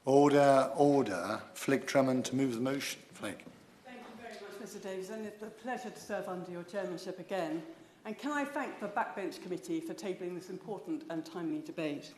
Order, order. Flick Drummond to move the motion. Flick. Thank you very much, Mr Davies, and it's a pleasure to serve under your chairmanship again. And can I thank the Backbench Committee for tabling this important and timely debate.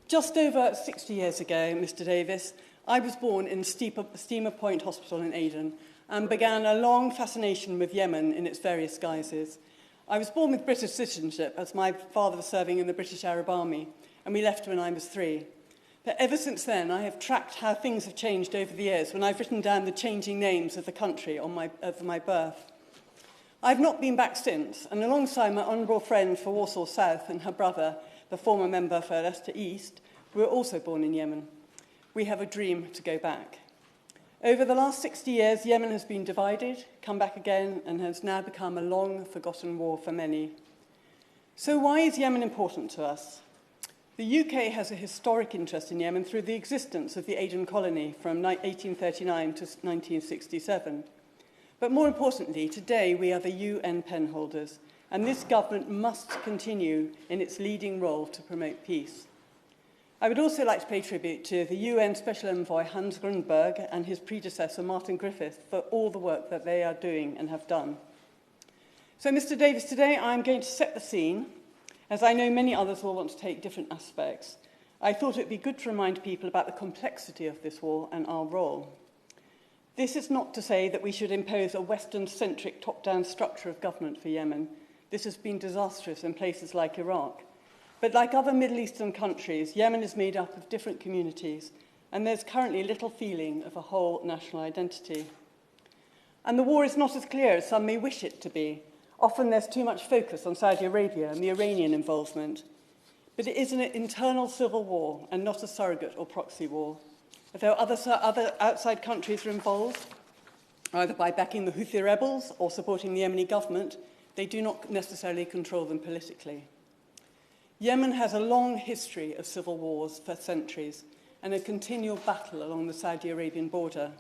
Just over 60 years ago, Mr Davies, I was born in Steamer Point Hospital in Aden and began a long fascination with Yemen in its various guises. I was born with British citizenship as my father was serving in the British Arab Army, and we left when I was 3. But ever since then, I have tracked how things have changed over the years when I've written down the changing names of the country of my birth. I've not been back since, and alongside my honourable friend for Warsaw South and her brother, the former member for Leicester East, we were also born in Yemen. We have a dream to go back. Over the last 60 years, Yemen has been divided, come back again, and has now become a long-forgotten war for many. So why is Yemen important to us? The UK has a historic interest in Yemen through the existence of the Aden colony from 1839 to 1967. But more importantly, today we are the UN penholders, and this government must continue in its leading role to promote peace. I would also like to pay tribute to the UN Special Envoy Hans Grundberg and his predecessor Martin Griffiths for all the work that they are doing and have done. So, Mr Davies, today I'm going to set the scene, as I know many others will want to take different aspects. I thought it would be good to remind people about the complexity of this war and our role. This is not to say that we should impose a Western-centric top-down structure of government for Yemen. This has been disastrous in places like Iraq. But like other Middle Eastern countries, Yemen is made up of different communities, and there's currently little feeling of a whole national identity. And the war is not as clear as some may wish it to be. Often there's too much focus on Saudi Arabia and the Iranian involvement. But it is an internal civil war and not a surrogate or proxy war. Though other outside countries are involved, either by backing the Houthi rebels or supporting the Yemeni government, they do not necessarily control them politically. Yemen has a long history of civil wars for centuries and a continual battle along the Saudi Arabian border,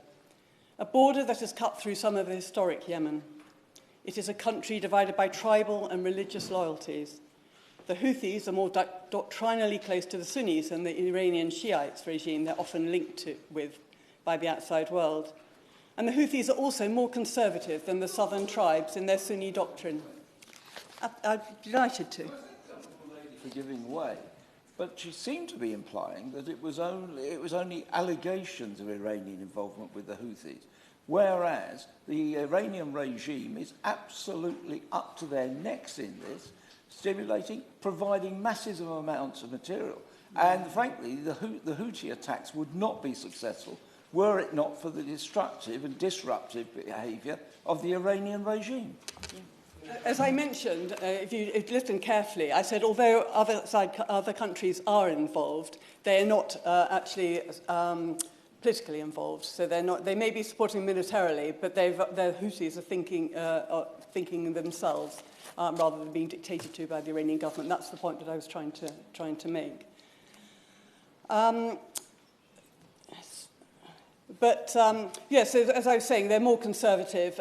a border that has cut through some of the historic Yemen. It is a country divided by tribal and religious loyalties. The Houthis are more doctrinally close to the Sunnis than the Iranian Shiites regime they're often linked with by the outside world. And the Houthis are also more conservative than the southern tribes in their Sunni doctrine. I'm delighted to. For giving way, but she seemed to be implying that it was only allegations of Iranian involvement with the Houthis, whereas the Iranian regime is absolutely up to their necks in this, providing massive amounts of material. And frankly, the Houthi attacks would not be successful were it not for the destructive and disruptive behaviour of the Iranian regime. Yeah. As I mentioned, if you listen carefully, I said although other countries are involved, they are not actually politically involved. So they're not. They may be supporting militarily, but the Houthis are thinking themselves rather than being dictated to by the Iranian government. That's the point that I was trying to make. Yes, as I was saying, they're more conservative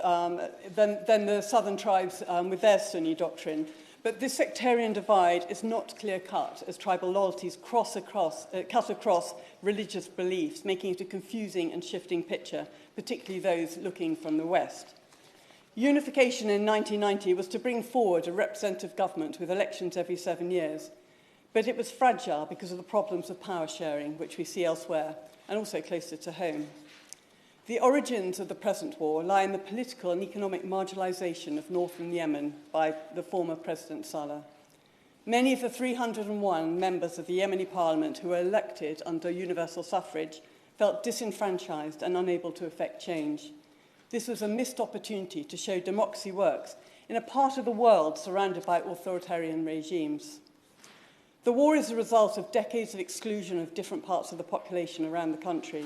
than the southern tribes with their Sunni doctrine. But this sectarian divide is not clear-cut, as tribal loyalties cut across religious beliefs, making it a confusing and shifting picture, particularly those looking from the West. Unification in 1990 was to bring forward a representative government with elections every 7 years. But it was fragile because of the problems of power sharing, which we see elsewhere, and also closer to home. The origins of the present war lie in the political and economic marginalisation of northern Yemen by the former President Saleh. Many of the 301 members of the Yemeni parliament who were elected under universal suffrage felt disenfranchised and unable to effect change. This was a missed opportunity to show democracy works in a part of the world surrounded by authoritarian regimes. The war is a result of decades of exclusion of different parts of the population around the country.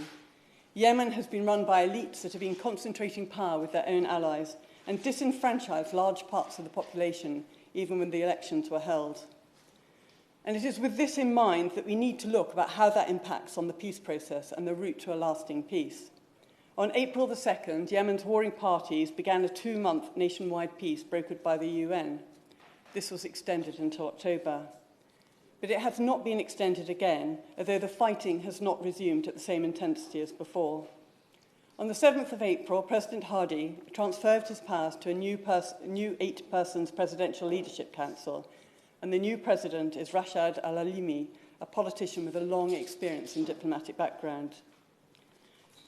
Yemen has been run by elites that have been concentrating power with their own allies and disenfranchised large parts of the population, even when the elections were held. And it is with this in mind that we need to look about how that impacts on the peace process and the route to a lasting peace. On April the 2nd, Yemen's warring parties began a 2-month nationwide peace brokered by the UN. This was extended until October. but it has not been extended again, although the fighting has not resumed at the same intensity as before. On the 7th of April, President Hadi transferred his powers to a new 8-person Presidential Leadership Council, and the new president is Rashad al-Alimi, a politician with a long experience in diplomatic background.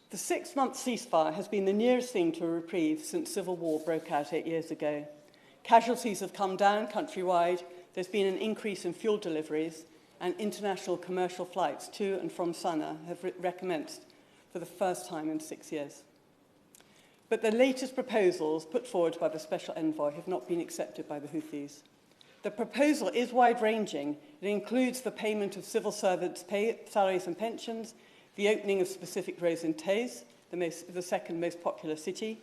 The 6-month ceasefire has been the nearest thing to a reprieve since civil war broke out 8 years ago. Casualties have come down countrywide, there's been an increase in fuel deliveries, and international commercial flights to and from Sana'a have recommenced for the first time in 6 years. But the latest proposals put forward by the Special Envoy have not been accepted by the Houthis. The proposal is wide-ranging. It includes the payment of civil servants' salaries and pensions, the opening of specific roads in Taiz, the second most popular city,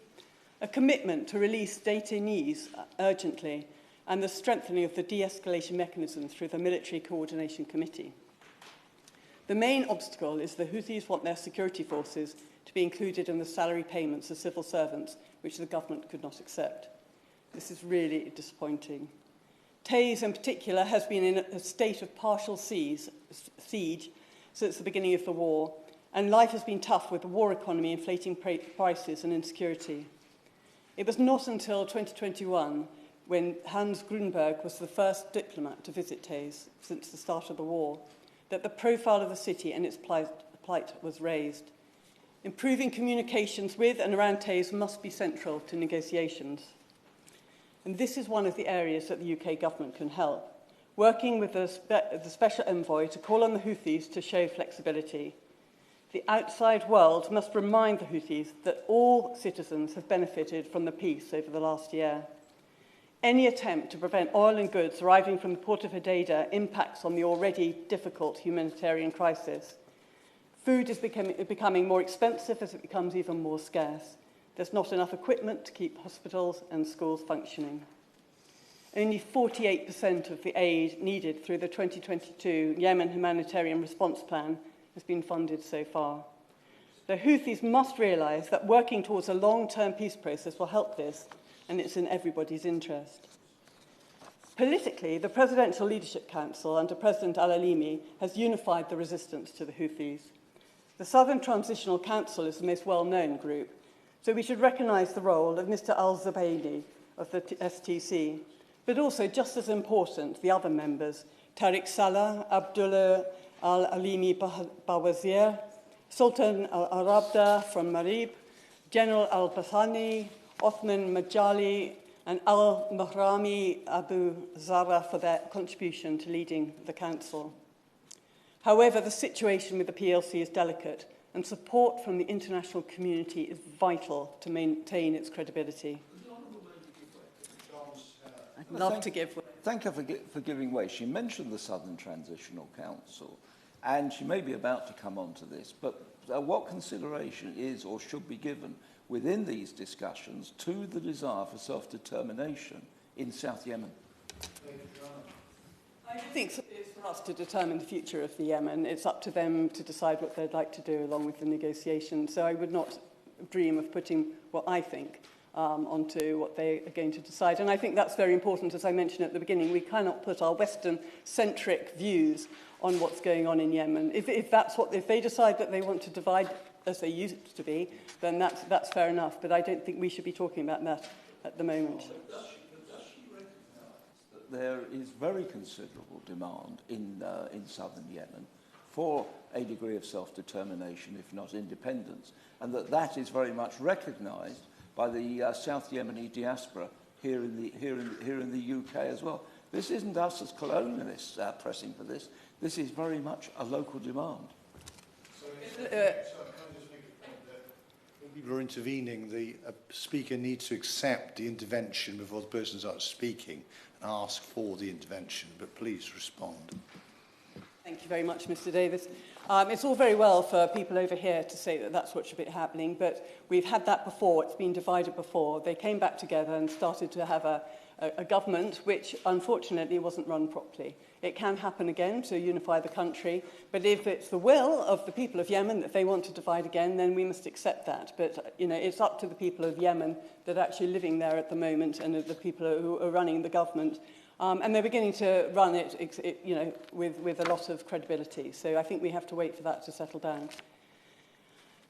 a commitment to release detainees urgently, and the strengthening of the de-escalation mechanism through the Military Coordination Committee. The main obstacle is the Houthis want their security forces to be included in the salary payments of civil servants, which the government could not accept. This is really disappointing. Taiz, in particular, has been in a state of partial siege since the beginning of the war, and life has been tough with the war economy inflating prices and insecurity. It was not until 2021, when Hans Grunberg was the first diplomat to visit Taiz since the start of the war, that the profile of the city and its plight was raised. Improving communications with and around Taiz must be central to negotiations. And this is one of the areas that the UK government can help, working with the Special Envoy to call on the Houthis to show flexibility. The outside world must remind the Houthis that all citizens have benefited from the peace over the last year. Any attempt to prevent oil and goods arriving from the port of Hodeidah impacts on the already difficult humanitarian crisis. Food is becoming more expensive as it becomes even more scarce. There's not enough equipment to keep hospitals and schools functioning. Only 48% of the aid needed through the 2022 Yemen Humanitarian Response Plan has been funded so far. The Houthis must realise that working towards a long-term peace process will help this, and it's in everybody's interest. Politically, the Presidential Leadership Council under President al-Alimi has unified the resistance to the Houthis. The Southern Transitional Council is the most well-known group, so we should recognise the role of Mr al-Zubayni of the STC, but also, just as important, the other members, Tariq Salah, Abdullah al-Alimi Bawazir, Sultan al-Arabda from Marib, General al-Bathani, Othman Majali, and al-Mahrami Abu Zara for their contribution to leading the council. However, the situation with the PLC is delicate, and support from the international community is vital to maintain its credibility. I'd love to give way. Thank her for giving way. She mentioned the Southern Transitional Council, and she may be about to come on to this, but what consideration is or should be given within these discussions to the desire for self-determination in South Yemen? I think it's for us to determine the future of the Yemen. It's up to them to decide what they'd like to do along with the negotiations. So I would not dream of putting what I think onto what they are going to decide. And I think that's very important. As I mentioned at the beginning, we cannot put our Western-centric views on what's going on in Yemen. If they decide that they want to divide as they used to be, then that's fair enough. But I don't think we should be talking about that at the moment. Does she recognise that there is very considerable demand in southern Yemen for a degree of self-determination, if not independence, and that is very much recognised by the South Yemeni diaspora here in the UK as well? This isn't us as colonialists pressing for this. This is very much a local demand. So can I just make a point that when people are intervening, the speaker needs to accept the intervention before the person starts speaking and ask for the intervention. But please respond. Thank you very much, Mr. Davis. It's all very well for people over here to say that that's what should be happening, but we've had that before. It's been divided before. They came back together and started to have a government which, unfortunately, wasn't run properly. It can happen again to unify the country, but if it's the will of the people of Yemen that they want to divide again, then we must accept that. But, it's up to the people of Yemen that are actually living there at the moment and the people who are running the government And they're beginning to run it, you know, with a lot of credibility. So I think we have to wait for that to settle down.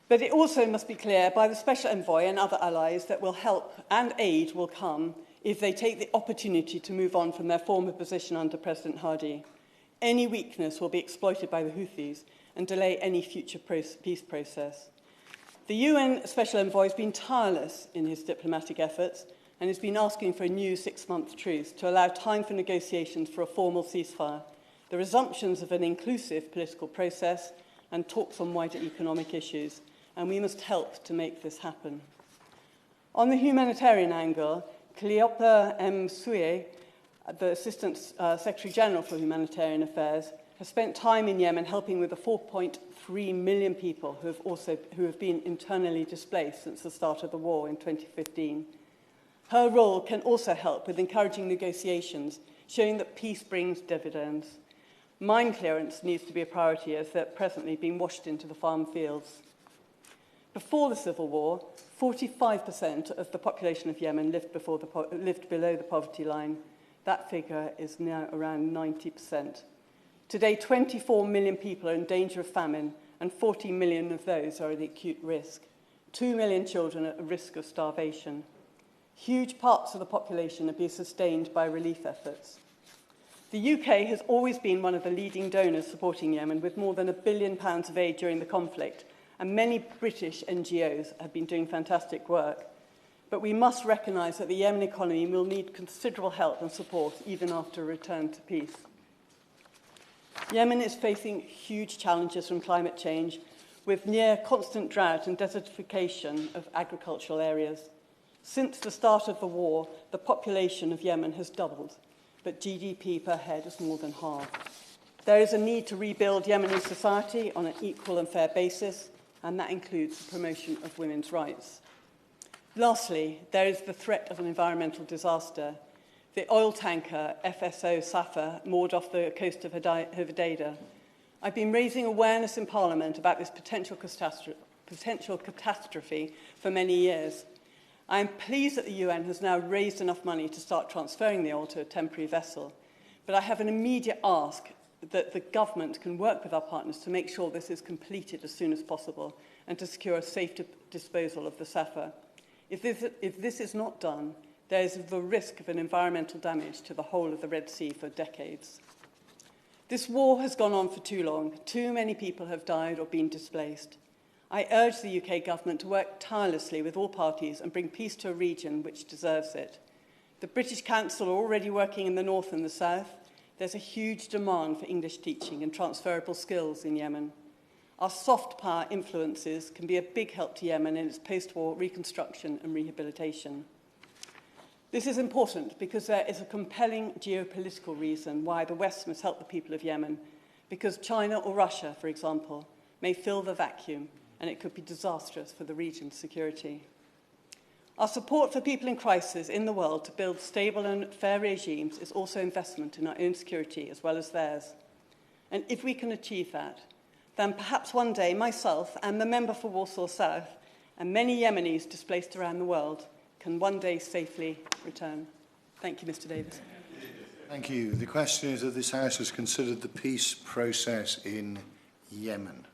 But it also must be clear by the Special Envoy and other allies that will help and aid will come if they take the opportunity to move on from their former position under President Hadi. Any weakness will be exploited by the Houthis and delay any future peace process. The UN Special Envoy has been tireless in his diplomatic efforts and has been asking for a new 6-month truce to allow time for negotiations for a formal ceasefire, the resumptions of an inclusive political process and talks on wider economic issues, and we must help to make this happen. On the humanitarian angle, Cleopa M. Souye, the Assistant Secretary General for Humanitarian Affairs, has spent time in Yemen helping with the 4.3 million people who have been internally displaced since the start of the war in 2015. Her role can also help with encouraging negotiations, showing that peace brings dividends. Mine clearance needs to be a priority as they're presently being washed into the farm fields. Before the civil war, 45% of the population of Yemen lived below the poverty line. That figure is now around 90%. Today, 24 million people are in danger of famine, and 40 million of those are at acute risk. 2 million children are at risk of starvation. Huge parts of the population are being sustained by relief efforts. The UK has always been one of the leading donors supporting Yemen, with more than £1 billion of aid during the conflict, and many British NGOs have been doing fantastic work. But we must recognise that the Yemen economy will need considerable help and support even after a return to peace. Yemen is facing huge challenges from climate change, with near constant drought and desertification of agricultural areas. Since the start of the war, the population of Yemen has doubled, but GDP per head has more than halved. There is a need to rebuild Yemeni society on an equal and fair basis, and that includes the promotion of women's rights. Lastly, there is the threat of an environmental disaster. The oil tanker FSO Safa moored off the coast of Hodeidah. I've been raising awareness in Parliament about this potential catastrophe for many years. I am pleased that the UN has now raised enough money to start transferring the oil to a temporary vessel, but I have an immediate ask that the government can work with our partners to make sure this is completed as soon as possible and to secure a safe disposal of the Safa. If this is not done, there is the risk of an environmental damage to the whole of the Red Sea for decades. This war has gone on for too long. Too many people have died or been displaced. I urge the UK government to work tirelessly with all parties and bring peace to a region which deserves it. The British Council are already working in the north and the south. There's a huge demand for English teaching and transferable skills in Yemen. Our soft power influences can be a big help to Yemen in its post-war reconstruction and rehabilitation. This is important because there is a compelling geopolitical reason why the West must help the people of Yemen, because China or Russia, for example, may fill the vacuum, and it could be disastrous for the region's security. Our support for people in crisis in the world to build stable and fair regimes is also investment in our own security as well as theirs. And if we can achieve that, then perhaps one day myself and the member for Warsaw South and many Yemenis displaced around the world can one day safely return. Thank you, Mr. Davis. Thank you. The question is that this House has considered the peace process in Yemen.